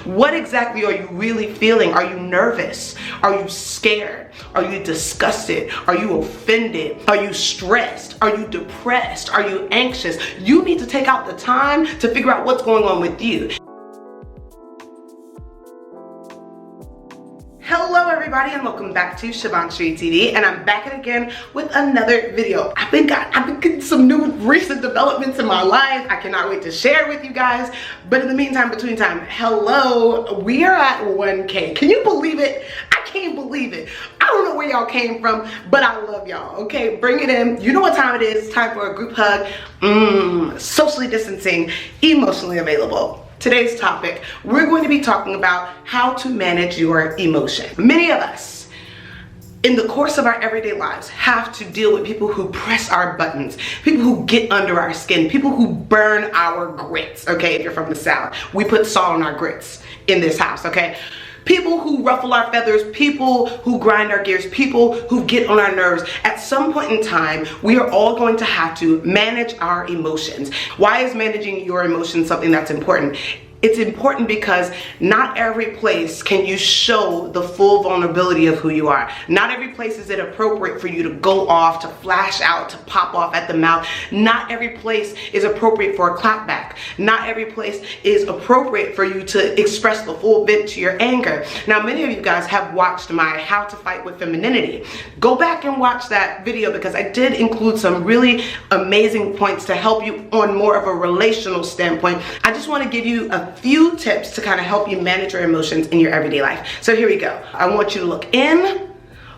What exactly are you really feeling? Are you nervous? Are you scared? Are you disgusted? Are you offended? Are you stressed? Are you depressed? Are you anxious? You need to take out the time to figure out what's going on with you. Hello everybody, and welcome back to Chevoncherie TV, and I'm back again with another video. I've been getting some new recent developments in my life. I cannot wait to share with you guys. But in the meantime, between time, hello, we are at 1K. Can you believe it? I can't believe it. I don't know where y'all came from, but I love y'all, okay? Bring it in. You know what time it is. It's time for a group hug. Socially distancing, emotionally available. Today's topic, we're going to be talking about how to manage your emotion. Many of us, in the course of our everyday lives, have to deal with people who press our buttons, people who get under our skin, people who burn our grits, okay? If you're from the South, we put salt on our grits in this house, okay? People who ruffle our feathers, people who grind our gears, people who get on our nerves. At some point in time, we are all going to have to manage our emotions. Why is managing your emotions something that's important? It's important because not every place can you show the full vulnerability of who you are. Not every place is it appropriate for you to go off, to flash out, to pop off at the mouth. Not every place is appropriate for a clapback. Not every place is appropriate for you to express the full vent to your anger. Now, many of you guys have watched my How to Fight with Femininity. Go back and watch that video because I did include some really amazing points to help you on more of a relational standpoint. I just want to give you a few tips to kind of help you manage your emotions in your everyday life. So here we go. I want you to look in,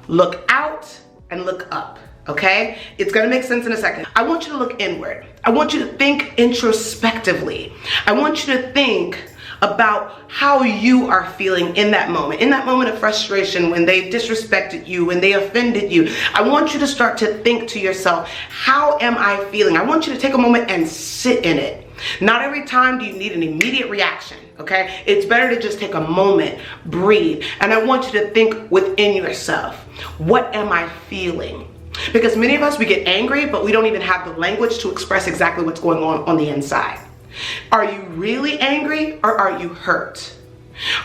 look out, and look up, okay? It's gonna make sense in a second. I want you to look inward. I want you to think introspectively. I want you to think about how you are feeling in that moment of frustration, when they disrespected you, when they offended you. I want you to start to think to yourself, how am I feeling? I want you to take a moment and sit in it. Not every time do you need an immediate reaction, okay? It's better to just take a moment, breathe, and I want you to think within yourself, what am I feeling? Because many of us, we get angry, but we don't even have the language to express exactly what's going on the inside. Are you really angry or are you hurt?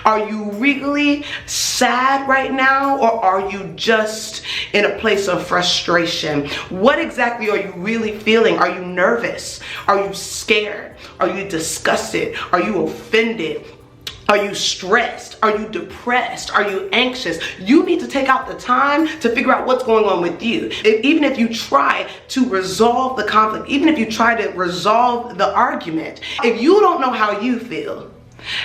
Are you really sad right now, or are you just in a place of frustration? What exactly are you really feeling? Are you nervous? Are you scared? Are you disgusted? Are you offended? Are you stressed? Are you depressed? Are you anxious? You need to take out the time to figure out what's going on with you. Even if you try to resolve the conflict, even if you try to resolve the argument, if you don't know how you feel,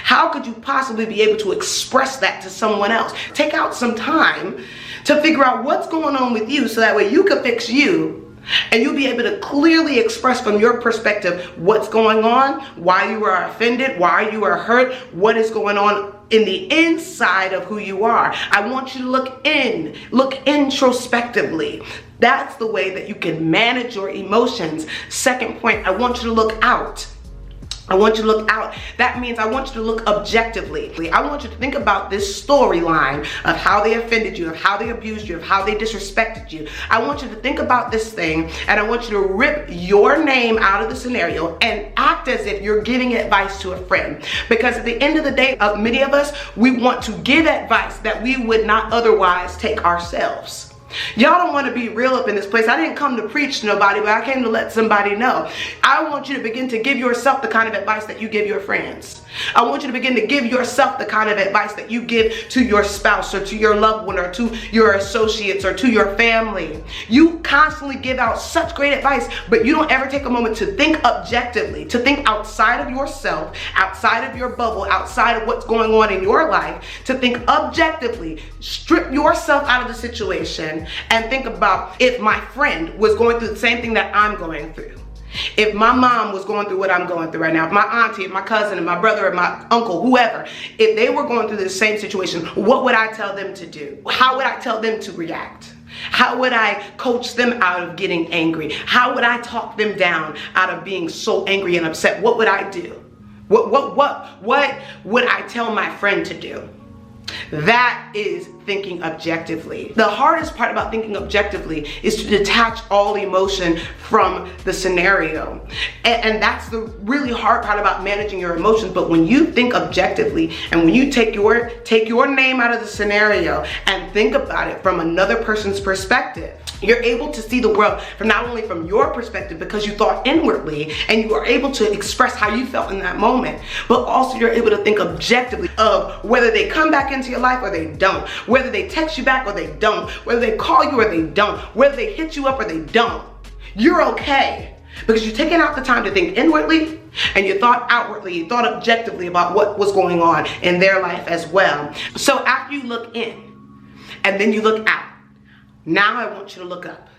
how could you possibly be able to express that to someone else? Take out some time to figure out what's going on with you so that way you can fix you and you'll be able to clearly express from your perspective what's going on, why you are offended, why you are hurt, what is going on in the inside of who you are. I want you to look introspectively. That's the way that you can manage your emotions. Second point, I want you to look out. I want you to look out. That means I want you to look objectively. I want you to think about this storyline of how they offended you, of how they abused you, of how they disrespected you. I want you to think about this thing, and I want you to rip your name out of the scenario and act as if you're giving advice to a friend. Because at the end of the day, many of us, we want to give advice that we would not otherwise take ourselves. Y'all don't want to be real up in this place. I didn't come to preach to nobody, but I came to let somebody know. I want you to begin to give yourself the kind of advice that you give your friends. I want you to begin to give yourself the kind of advice that you give to your spouse or to your loved one or to your associates or to your family. You constantly give out such great advice, but you don't ever take a moment to think objectively, to think outside of yourself, outside of your bubble, outside of what's going on in your life, to think objectively, strip yourself out of the situation and think about, if my friend was going through the same thing that I'm going through, if my mom was going through what I'm going through right now, if my auntie, if my cousin, if my brother, if my uncle, whoever, if they were going through the same situation, what would I tell them to do? How would I tell them to react? How would I coach them out of getting angry? How would I talk them down out of being so angry and upset? What would I do? What would I tell my friend to do? That is thinking objectively. The hardest part about thinking objectively is to detach all emotion from the scenario. And that's the really hard part about managing your emotions. But when you think objectively, and when you take your name out of the scenario and think about it from another person's perspective, you're able to see the world from not only from your perspective, because you thought inwardly and you are able to express how you felt in that moment, but also you're able to think objectively of whether they come back into your life or they don't, whether they text you back or they don't, whether they call you or they don't, whether they hit you up or they don't. You're okay because you're taking out the time to think inwardly and you thought outwardly, you thought objectively about what was going on in their life as well. So after you look in and then you look out, now I want you to look up.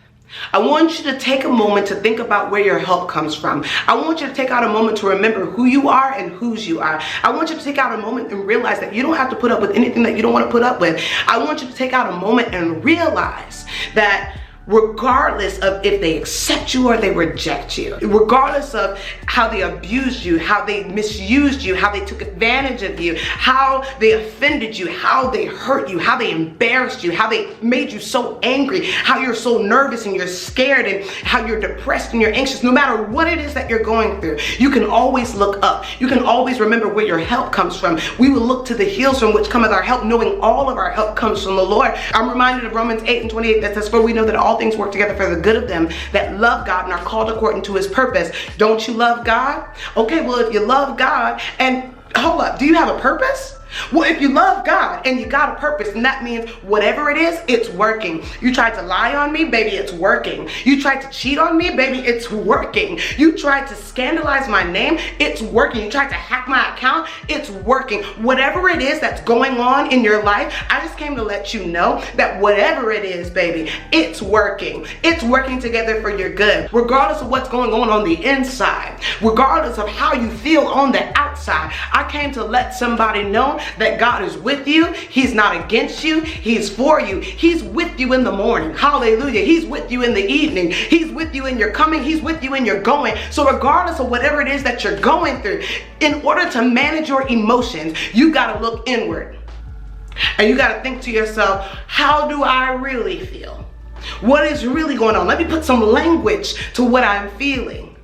I want you to take a moment to think about where your help comes from. I want you to take out a moment to remember who you are and whose you are. I want you to take out a moment and realize that you don't have to put up with anything that you don't want to put up with. I want you to take out a moment and realize that regardless of if they accept you or they reject you, regardless of how they abused you, how they misused you, how they took advantage of you, how they offended you, how they hurt you, how they embarrassed you, how they made you so angry, how you're so nervous and you're scared and how you're depressed and you're anxious, no matter what it is that you're going through, you can always look up. You can always remember where your help comes from. We will look to the hills from which cometh our help, knowing all of our help comes from the Lord. I'm reminded of Romans 8:28 that says, "For we know that all things work together for the good of them that love God and are called according to his purpose." Don't you love God? Okay, well, if you love God, and hold up, do you have a purpose? Well, if you love God and you got a purpose, then that means whatever it is, it's working. You tried to lie on me, baby, it's working. You tried to cheat on me, baby, it's working. You tried to scandalize my name, it's working. You tried to hack my account, it's working. Whatever it is that's going on in your life, I just came to let you know that whatever it is, baby, it's working. It's working together for your good. Regardless of what's going on the inside, regardless of how you feel on the outside, I came to let somebody know that God is with you. He's not against you. He's for you. He's with you in the morning. Hallelujah. He's with you in the evening. He's with you in your coming. He's with you in your going. So regardless of whatever it is that you're going through, in order to manage your emotions, you got to look inward. And you got to think to yourself, how do I really feel? What is really going on? Let me put some language to what I'm feeling.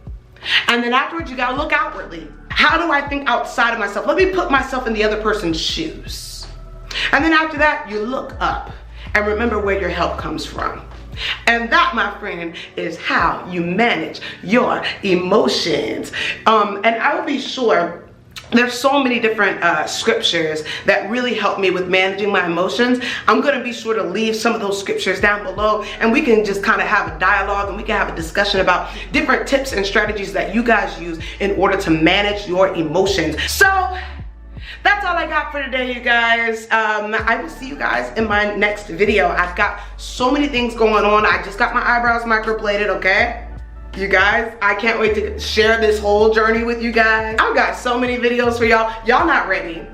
And then afterwards, you got to look outwardly. How do I think outside of myself? Let me put myself in the other person's shoes. And then after that, you look up and remember where your help comes from. And that, my friend, is how you manage your emotions. And I will be sure there's so many different scriptures that really help me with managing my emotions. I'm going to be sure to leave some of those scriptures down below, and we can just kind of have a dialogue and we can have a discussion about different tips and strategies that you guys use in order to manage your emotions. So that's all I got for today, you guys. I will see you guys in my next video. I've got so many things going on. I just got my eyebrows microbladed, okay? You guys, I can't wait to share this whole journey with you guys. I've got so many videos for y'all. Y'all not ready.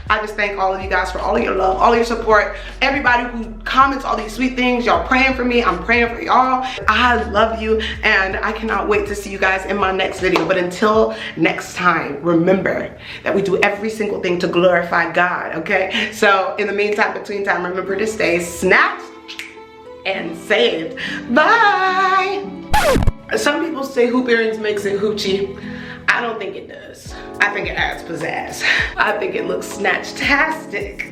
I just thank all of you guys for all of your love, all of your support. Everybody who comments all these sweet things, y'all praying for me. I'm praying for y'all. I love you, and I cannot wait to see you guys in my next video. But until next time, remember that we do every single thing to glorify God, okay? So in the meantime, between time, remember to stay snatched and saved. Bye. Some people say hoop earrings makes it hoochie. I don't think it does. I think it adds pizzazz. I think it looks snatch-tastic.